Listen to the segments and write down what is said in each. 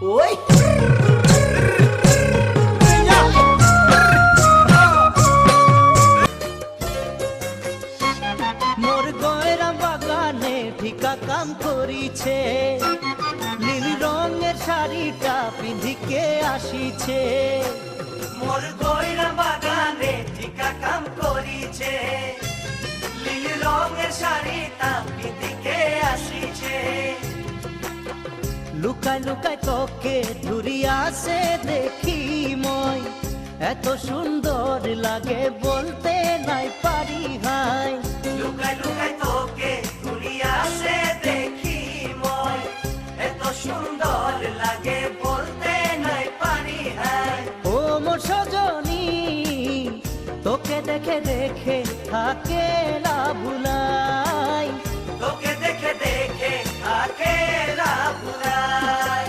ওই মোর গয়রা বাগানে ঠিকা কাম করিছে, নীল রঙের শাড়িটা পিঁধিকে আসিছে। মোর গয়রা বাগানে ঠিকা কাম করিছে, নীল রঙের শাড়িটা পিঁধিকে আসিছে। লুকায় লুকায় তোকে ধুরিয়াছে দেখি মই, এত সুন্দর লাগে বলতে নাই পারি হাই। লুকায় লুকায় তোকে ধুরিয়াছে দেখি মই, এত সুন্দর লাগে বলতে নাই পারি হাই। ও মোর সজনী তোকে দেখে দেখে থাকে না ভুলাই, তোকে দেখে দেখে থাকে না ভুলাই।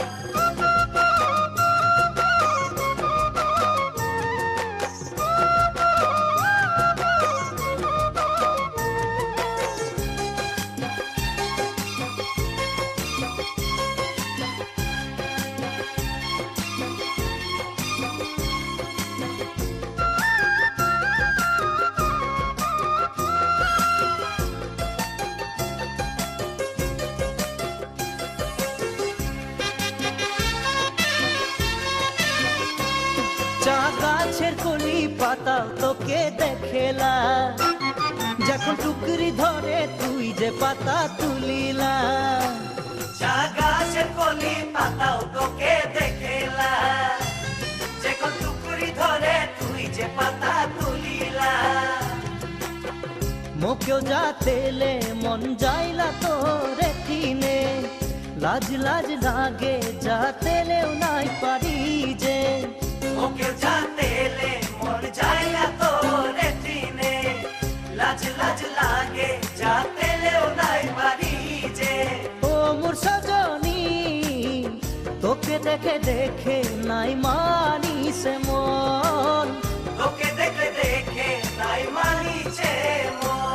চা গাছের কলি পাতা তোকে দেখেলা, যখন টুকরি ধরে তুই যে পাতা তুলিলা। চা গাছের কলি পাতাও তোকে দেখেলা, যখন টুকরি ধরে তুই যে পাতা তুলিলা। মোকেও যা তেলে মন যাইলা তোরে কিনে, লাজ লাজ লাগে যা তেলেও নাই পারি যে। ওকে যাতে এলে মন যায় না তোরে চিনে, লাজ লাজ লাগে যাতে এলেও নাই পারি যে। ও মোর সজনী তোকে দেখে দেখে নাই মানিছে মন, তোকে দেখে দেখে নাই মানিছে মন।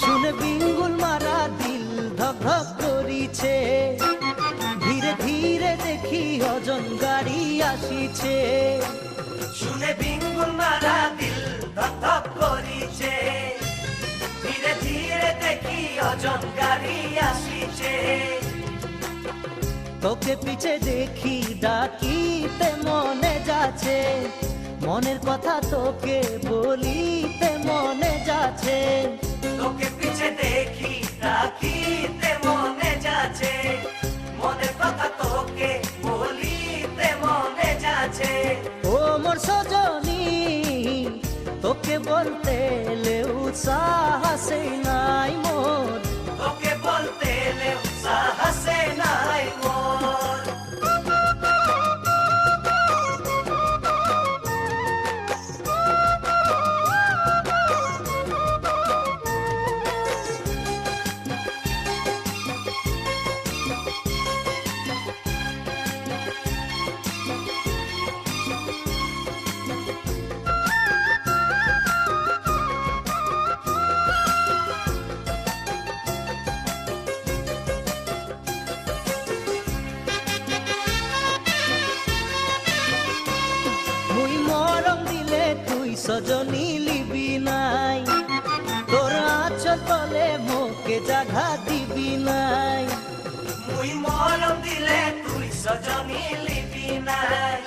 শুনে বিঙ্গুল মারা দিল ধক ধক করিছে, ধীরে ধীরে দেখি অজন গাড়ি আসিছে। শুনে বিঙ্গুল মারা দিল ধক ধক করিছে, ধীরে ধীরে দেখি অজন গাড়ি আসিছে। তোকে পিছে দেখি ডাকিতে মনে যাচ্ছে, মনের কথা তোকে বলিতে মনে যাচ্ছে। তোকে পিছে দেখি ডাকিতে মনে যাচ্ছে, মনের কথা তোকে বলিতে মনে যাচ্ছে। ও মোর সজনী তোকে বলতে সাহসে নাই মোর, তোকে বলতে সাহসে নাই মোর। মুই মরম দিলে তুই সজনী লিবি নাই, তোর আঁচল তলে মোকে জাগা দিবি নাই। মুই মরম দিলে তুই সজনী লিবি নাই,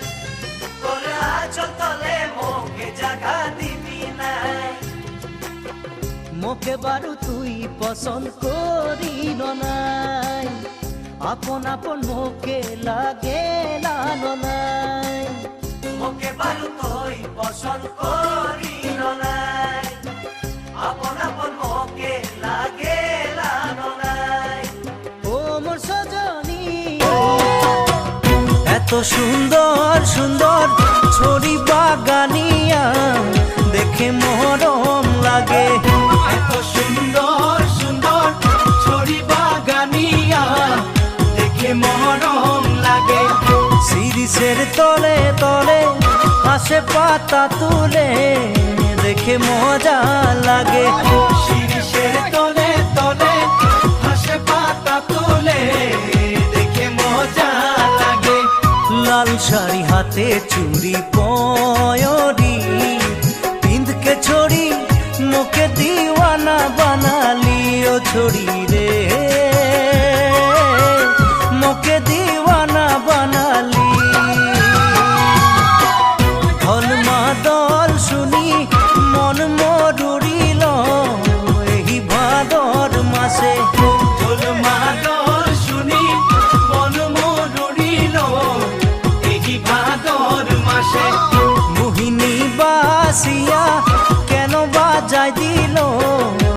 তোর আঁচল তলে মোকে জাগা দিবি নাই। মোকে বারু তুই পছন্দ করি নাই, আপন আপন মোকে লাগে লানো নাই। মোকে বারু তুই পছন্দ করি নাই, আপন আপন মোকে লাগে লানো নাই। ও মোর সজনী এত সুন্দর সুন্দর ছড়ি বাগানিয়া দেখে মরম লাগে। এত সুন্দর সুন্দর ছড়ি বাগানিয়া দেখে মরম লাগে। শিরিষের তলে তলে হাসে পাতা তুলে দেখে মজা লাগে। শিরিষের তলে তলে হাসে পাতা তুলে দেখে মজা লাগে। লাল শাড়ি হাতে চুড়ি পয়রি পিন্ধকে ছড়ি মুখে দিওয়ানা বানালি ও ছড়ি রে মুখে দিওয়ানা বানালি। ঢল মাদল শুনি মন মরুরিল এই ভাদর মাসে। ঢোল মাদল শুনি মন মরুরিল এই ভাদর মাসে। মোহিনী বাসি